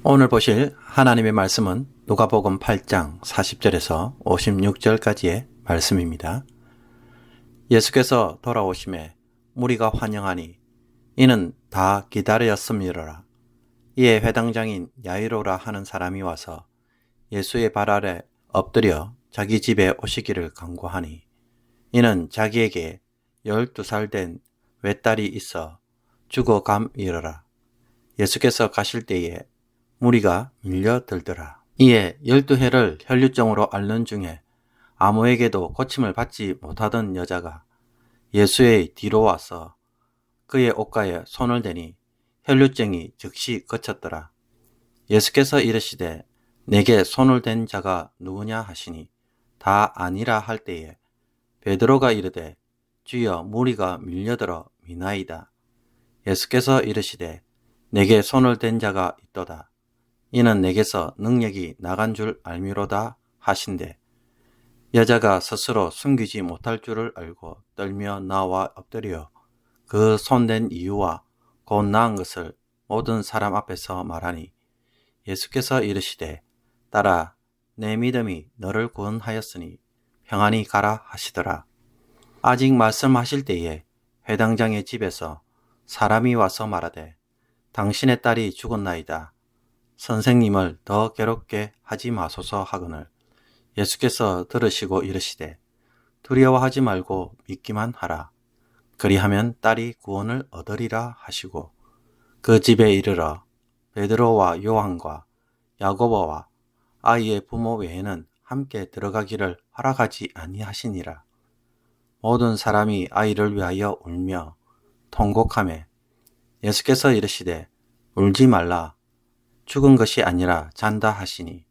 오늘 보실 하나님의 말씀은 누가복음 8장 40절에서 56절까지의 말씀입니다. 예수께서 돌아오심에 무리가 환영하니 이는 다 기다렸음이로라. 이에 회당장인 야이로라 하는 사람이 와서 예수의 발 아래 엎드려 자기 집에 오시기를 간구하니 이는 자기에게 12살 된 외딸이 있어 죽어감이로라. 예수께서 가실 때에 무리가 밀려들더라. 이에 12해를 혈류증으로 앓는 중에 아무에게도 고침을 받지 못하던 여자가 예수의 뒤로 와서 그의 옷가에 손을 대니 혈류증이 즉시 그쳤더라. 예수께서 이르시되 내게 손을 댄 자가 누구냐 하시니 다 아니라 할 때에 베드로가 이르되 주여 무리가 밀려들어 미나이다. 예수께서 이르시되 내게 손을 댄 자가 있도다. 이는 내게서 능력이 나간 줄 알미로다 하신대 여자가 스스로 숨기지 못할 줄을 알고 떨며 나와 엎드려 그 손댄 이유와 곧 나은 것을 모든 사람 앞에서 말하니 예수께서 이르시되 딸아 내 믿음이 너를 구원하였으니 평안히 가라 하시더라. 아직 말씀하실 때에 회당장의 집에서 사람이 와서 말하되 당신의 딸이 죽었나이다. 선생님을 더 괴롭게 하지 마소서 하거늘 예수께서 들으시고 이르시되 두려워하지 말고 믿기만 하라. 그리하면 딸이 구원을 얻으리라 하시고 그 집에 이르러 베드로와 요한과 야고보와 아이의 부모 외에는 함께 들어가기를 허락하지 아니하시니라. 모든 사람이 아이를 위하여 울며 통곡하매 예수께서 이르시되 울지 말라. 죽은 것이 아니라 잔다 하시니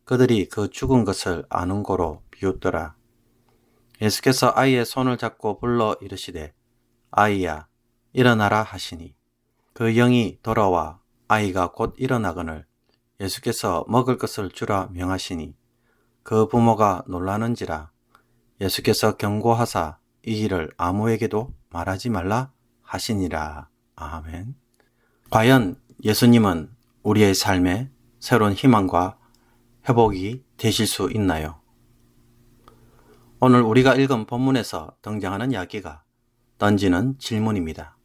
그들이 그 죽은 것을 아는 고로 비웃더라. 예수께서 아이의 손을 잡고 불러 이르시되 아이야 일어나라 하시니 그 영이 돌아와 아이가 곧 일어나거늘 예수께서 먹을 것을 주라 명하시니 그 부모가 놀라는지라. 예수께서 경고하사 이 일을 아무에게도 말하지 말라 하시니라. 아멘. 과연 예수님은 우리의 삶에 새로운 희망과 회복이 되실 수 있나요? 오늘 우리가 읽은 본문에서 등장하는 이야기가 던지는 질문입니다.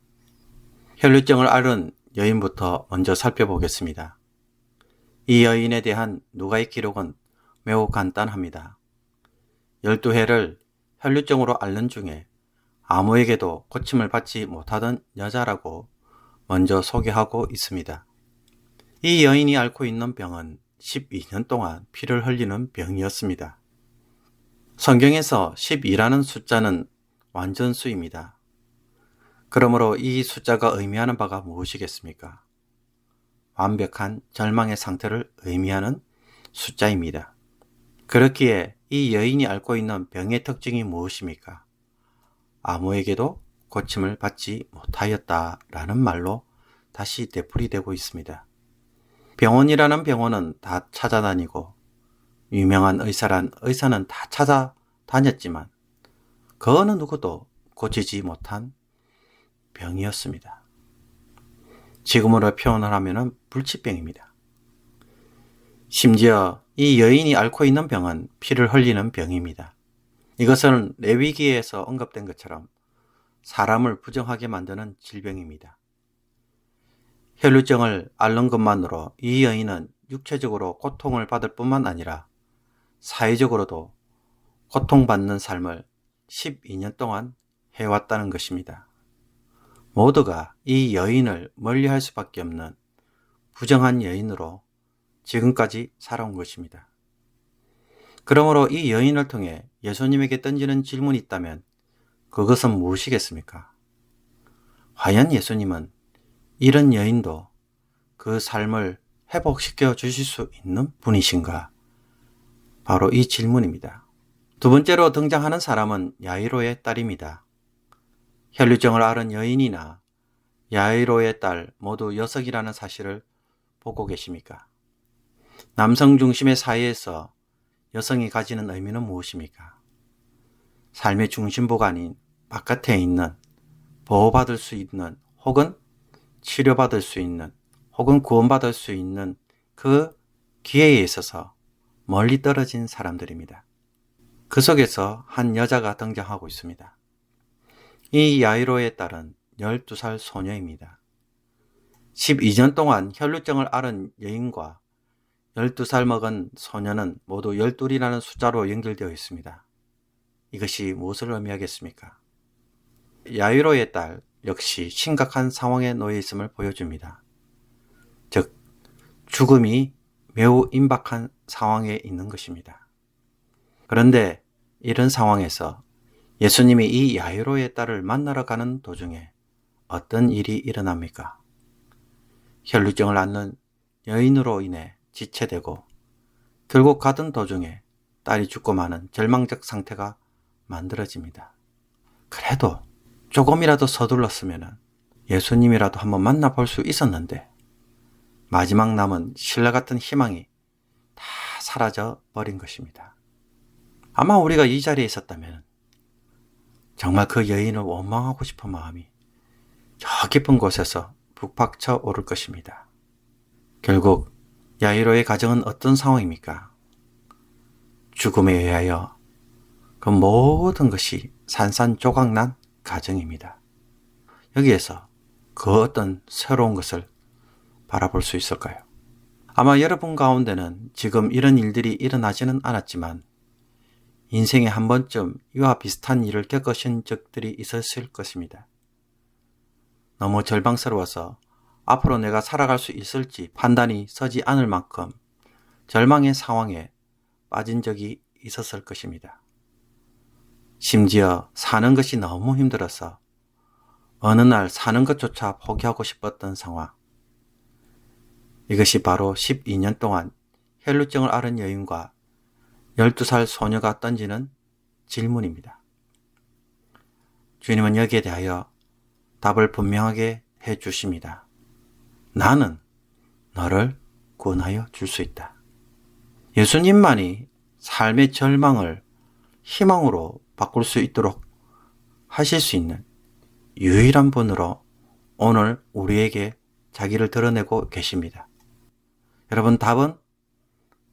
혈류증을 앓은 여인부터 먼저 살펴보겠습니다. 이 여인에 대한 누가의 기록은 매우 간단합니다. 12해를 혈류증으로 앓는 중에 아무에게도 고침을 받지 못하던 여자라고 먼저 소개하고 있습니다. 이 여인이 앓고 있는 병은 12년 동안 피를 흘리는 병이었습니다. 성경에서 12라는 숫자는 완전수입니다. 그러므로 이 숫자가 의미하는 바가 무엇이겠습니까? 완벽한 절망의 상태를 의미하는 숫자입니다. 그렇기에 이 여인이 앓고 있는 병의 특징이 무엇입니까? 아무에게도 고침을 받지 못하였다라는 말로 다시 되풀이되고 있습니다. 병원이라는 병원은 다 찾아다니고 유명한 의사란 의사는 다 찾아다녔지만 그 어느 누구도 고치지 못한 병이었습니다. 지금으로 표현을 하면 불치병입니다. 심지어 이 여인이 앓고 있는 병은 피를 흘리는 병입니다. 이것은 레위기에서 언급된 것처럼 사람을 부정하게 만드는 질병입니다. 혈류증을 앓는 것만으로 이 여인은 육체적으로 고통을 받을 뿐만 아니라 사회적으로도 고통받는 삶을 12년 동안 해왔다는 것입니다. 모두가 이 여인을 멀리할 수밖에 없는 부정한 여인으로 지금까지 살아온 것입니다. 그러므로 이 여인을 통해 예수님에게 던지는 질문이 있다면 그것은 무엇이겠습니까? 과연 예수님은 이런 여인도 그 삶을 회복시켜 주실 수 있는 분이신가? 바로 이 질문입니다. 두 번째로 등장하는 사람은 야이로의 딸입니다. 혈류증을 앓은 여인이나 야이로의 딸 모두 여성이라는 사실을 보고 계십니까? 남성 중심의 사회에서 여성이 가지는 의미는 무엇입니까? 삶의 중심부가 아닌 바깥에 있는 보호받을 수 있는 혹은 치료받을 수 있는 혹은 구원받을 수 있는 그 기회에 있어서 멀리 떨어진 사람들입니다. 그 속에서 한 여자가 등장하고 있습니다. 이 야이로의 딸은 12살 소녀입니다. 12년 동안 혈루증을 앓은 여인과 12살 먹은 소녀는 모두 12이라는 숫자로 연결되어 있습니다. 이것이 무엇을 의미하겠습니까? 야이로의 딸 역시 심각한 상황에 놓여 있음을 보여줍니다. 즉, 죽음이 매우 임박한 상황에 있는 것입니다. 그런데 이런 상황에서 예수님이 이 야이로의 딸을 만나러 가는 도중에 어떤 일이 일어납니까? 혈루증을 앓는 여인으로 인해 지체되고 결국 가던 도중에 딸이 죽고 마는 절망적 상태가 만들어집니다. 그래도 조금이라도 서둘렀으면 예수님이라도 한번 만나볼 수 있었는데 마지막 남은 신라 같은 희망이 다 사라져 버린 것입니다. 아마 우리가 이 자리에 있었다면 정말 그 여인을 원망하고 싶은 마음이 저 깊은 곳에서 북받쳐 오를 것입니다. 결국 야이로의 가정은 어떤 상황입니까? 죽음에 의하여 그 모든 것이 산산조각난 가정입니다. 여기에서 그 어떤 새로운 것을 바라볼 수 있을까요? 아마 여러분 가운데는 지금 이런 일들이 일어나지는 않았지만 인생에 한 번쯤 이와 비슷한 일을 겪으신 적들이 있었을 것입니다. 너무 절망스러워서 앞으로 내가 살아갈 수 있을지 판단이 서지 않을 만큼 절망의 상황에 빠진 적이 있었을 것입니다. 심지어 사는 것이 너무 힘들어서 어느 날 사는 것조차 포기하고 싶었던 상황. 이것이 바로 12년 동안 혈루증을 앓은 여인과 12살 소녀가 던지는 질문입니다. 주님은 여기에 대하여 답을 분명하게 해 주십니다. 나는 너를 구원하여 줄 수 있다. 예수님만이 삶의 절망을 희망으로 바꿀 수 있도록 하실 수 있는 유일한 분으로 오늘 우리에게 자기를 드러내고 계십니다. 여러분, 답은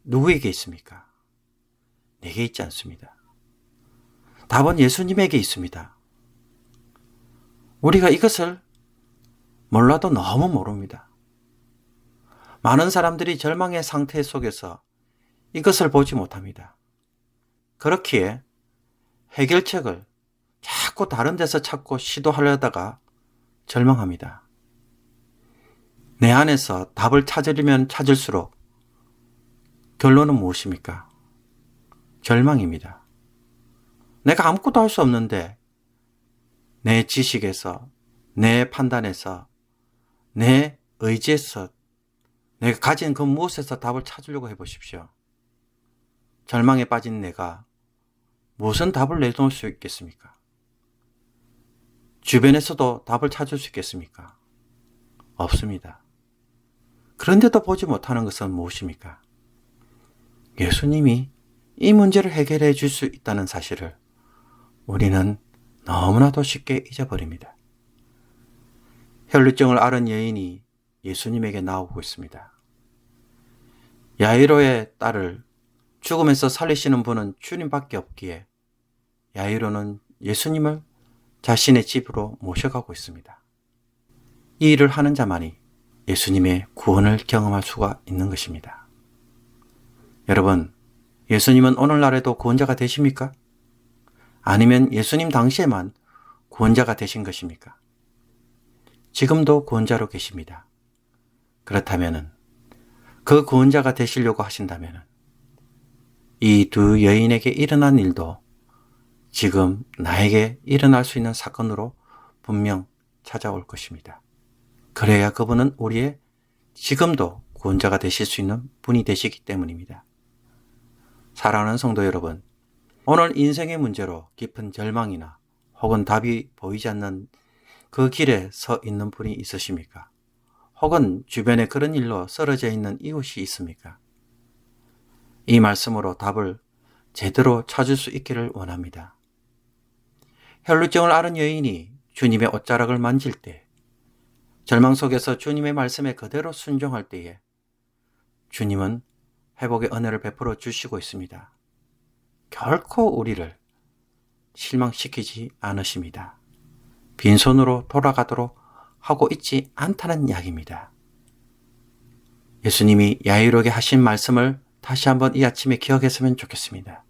누구에게 있습니까? 내게 있지 않습니다. 답은 예수님에게 있습니다. 우리가 이것을 몰라도 너무 모릅니다. 많은 사람들이 절망의 상태 속에서 이것을 보지 못합니다. 그렇기에 해결책을 자꾸 다른 데서 찾고 시도하려다가 절망합니다. 내 안에서 답을 찾으려면 찾을수록 결론은 무엇입니까? 절망입니다. 내가 아무것도 할 수 없는데 내 지식에서, 내 판단에서, 내 의지에서, 내가 가진 그 무엇에서 답을 찾으려고 해보십시오. 절망에 빠진 내가 무슨 답을 내놓을 수 있겠습니까? 주변에서도 답을 찾을 수 있겠습니까? 없습니다. 그런데도 보지 못하는 것은 무엇입니까? 예수님이 이 문제를 해결해 줄 수 있다는 사실을 우리는 너무나도 쉽게 잊어버립니다. 혈루증을 앓은 여인이 예수님에게 나오고 있습니다. 야이로의 딸을 죽음에서 살리시는 분은 주님밖에 없기에 야이로는 예수님을 자신의 집으로 모셔가고 있습니다. 이 일을 하는 자만이 예수님의 구원을 경험할 수가 있는 것입니다. 여러분, 예수님은 오늘날에도 구원자가 되십니까? 아니면 예수님 당시에만 구원자가 되신 것입니까? 지금도 구원자로 계십니다. 그렇다면 그 구원자가 되시려고 하신다면 이 두 여인에게 일어난 일도 지금 나에게 일어날 수 있는 사건으로 분명 찾아올 것입니다. 그래야 그분은 우리의 지금도 구원자가 되실 수 있는 분이 되시기 때문입니다. 사랑하는 성도 여러분, 오늘 인생의 문제로 깊은 절망이나 혹은 답이 보이지 않는 그 길에 서 있는 분이 있으십니까? 혹은 주변에 그런 일로 쓰러져 있는 이웃이 있습니까? 이 말씀으로 답을 제대로 찾을 수 있기를 원합니다. 혈루증을 앓은 여인이 주님의 옷자락을 만질 때, 절망 속에서 주님의 말씀에 그대로 순종할 때에 주님은 회복의 은혜를 베풀어 주시고 있습니다. 결코 우리를 실망시키지 않으십니다. 빈손으로 돌아가도록 하고 있지 않다는 이야기입니다. 예수님이 야이로에게 하신 말씀을 다시 한번 이 아침에 기억했으면 좋겠습니다.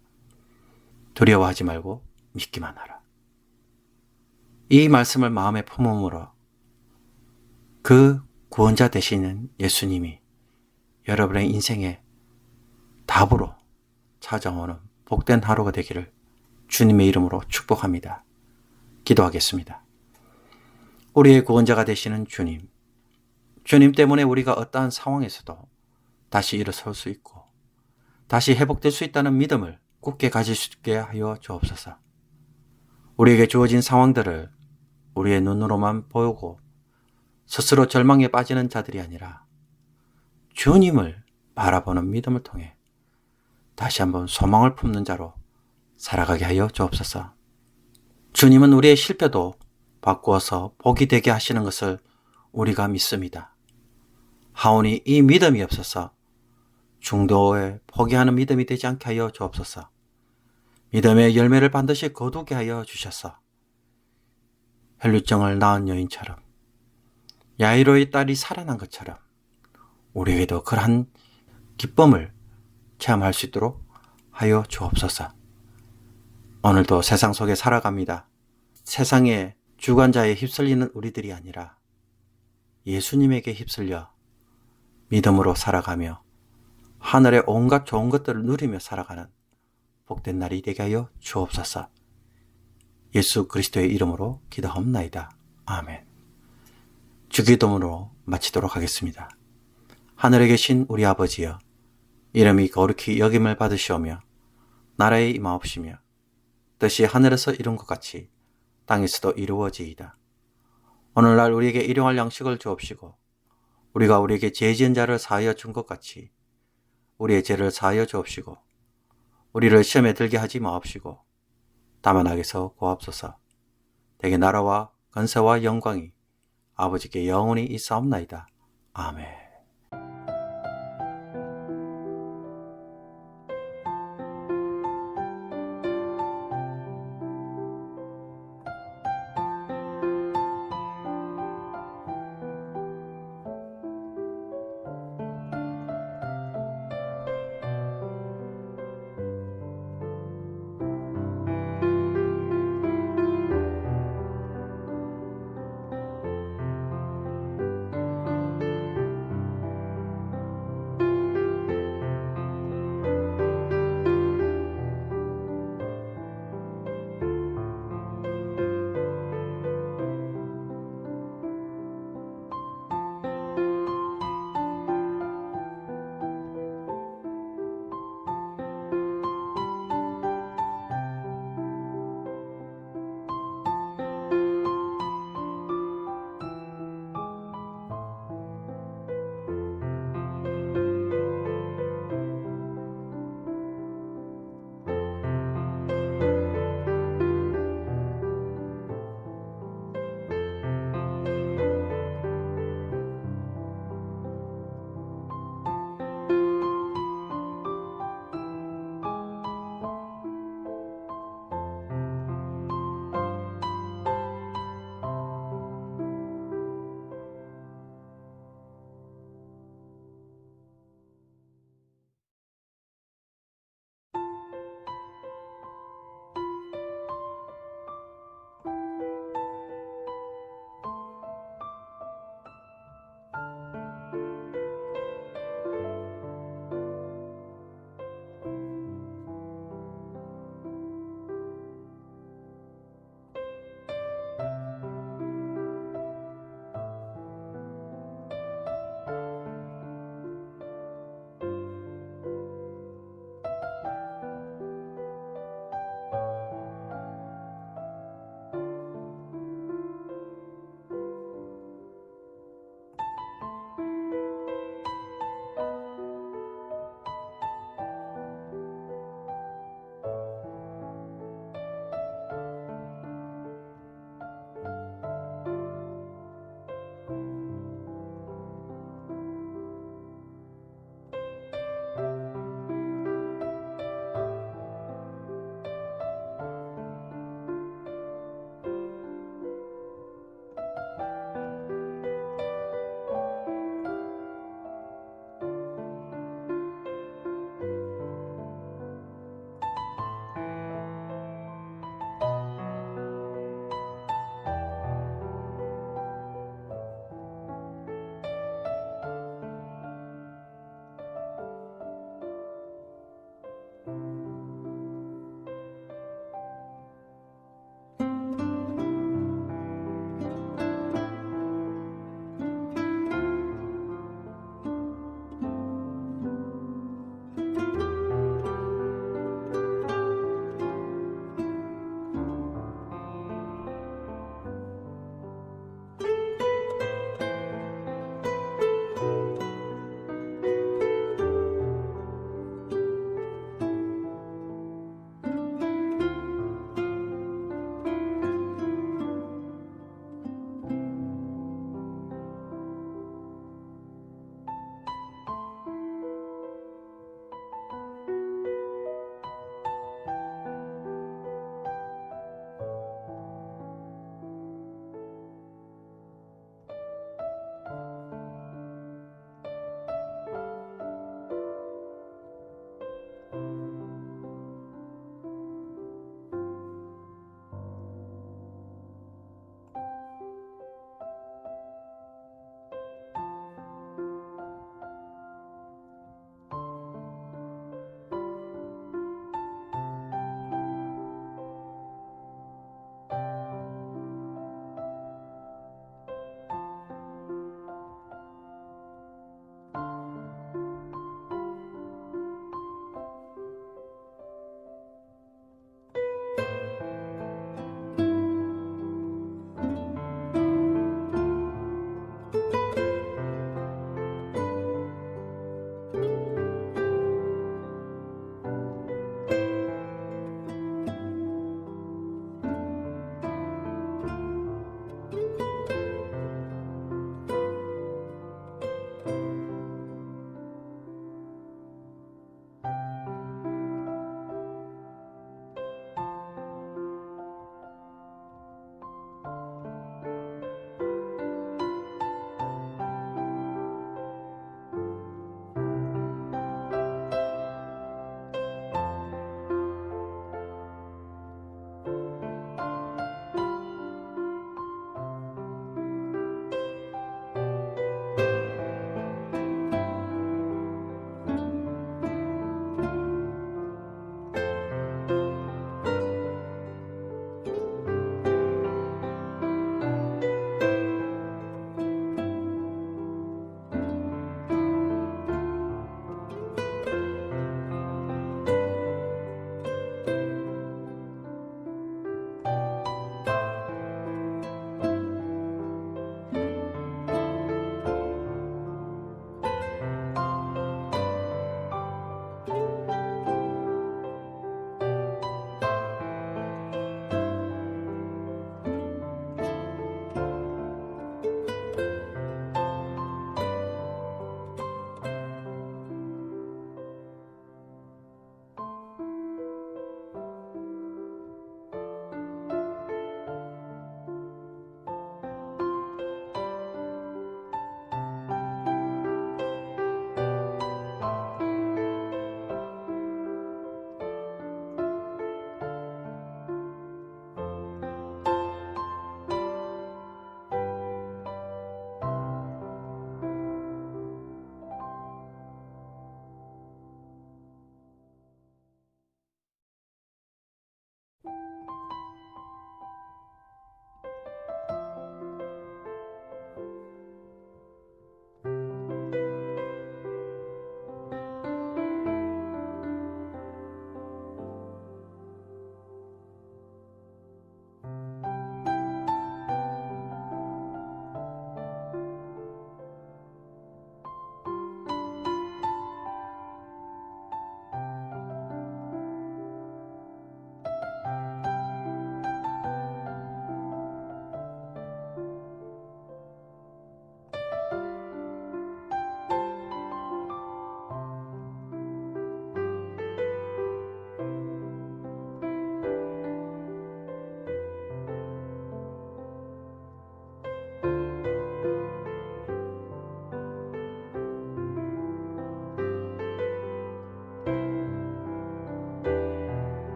두려워하지 말고 믿기만 하라. 이 말씀을 마음에 품음으로 그 구원자 되시는 예수님이 여러분의 인생에 답으로 찾아오는 복된 하루가 되기를 주님의 이름으로 축복합니다. 기도하겠습니다. 우리의 구원자가 되시는 주님, 주님 때문에 우리가 어떠한 상황에서도 다시 일어설 수 있고 다시 회복될 수 있다는 믿음을 굳게 가질 수 있게 하여 주옵소서. 우리에게 주어진 상황들을 우리의 눈으로만 보고 스스로 절망에 빠지는 자들이 아니라 주님을 바라보는 믿음을 통해 다시 한번 소망을 품는 자로 살아가게 하여 주옵소서. 주님은 우리의 실패도 바꾸어서 복이 되게 하시는 것을 우리가 믿습니다. 하오니 이 믿음이 없어서 중도에 포기하는 믿음이 되지 않게 하여 주옵소서. 믿음의 열매를 반드시 거두게 하여 주셔서 혈루증을 낳은 여인처럼 야이로의 딸이 살아난 것처럼 우리에게도 그러한 기쁨을 체험할 수 있도록 하여 주옵소서. 오늘도 세상 속에 살아갑니다. 세상의 주관자에 휩쓸리는 우리들이 아니라 예수님에게 휩쓸려 믿음으로 살아가며 하늘의 온갖 좋은 것들을 누리며 살아가는 복된 날이 되게 하여 주옵소서. 예수 그리스도의 이름으로 기도하옵나이다. 아멘. 주기도문으로 마치도록 하겠습니다. 하늘에 계신 우리 아버지여, 이름이 거룩히 여김을 받으시오며 나라의 임하옵시며 뜻이 하늘에서 이룬 것 같이 땅에서도 이루어지이다. 오늘날 우리에게 일용할 양식을 주옵시고 우리가 우리에게 죄 지은 자를 사하여 준 것 같이 우리의 죄를 사하여 주옵시고 우리를 시험에 들게 하지 마옵시고 다만 악에서 구하옵소서. 대개 나라와 권세와 영광이 아버지께 영원히 있사옵나이다. 아멘.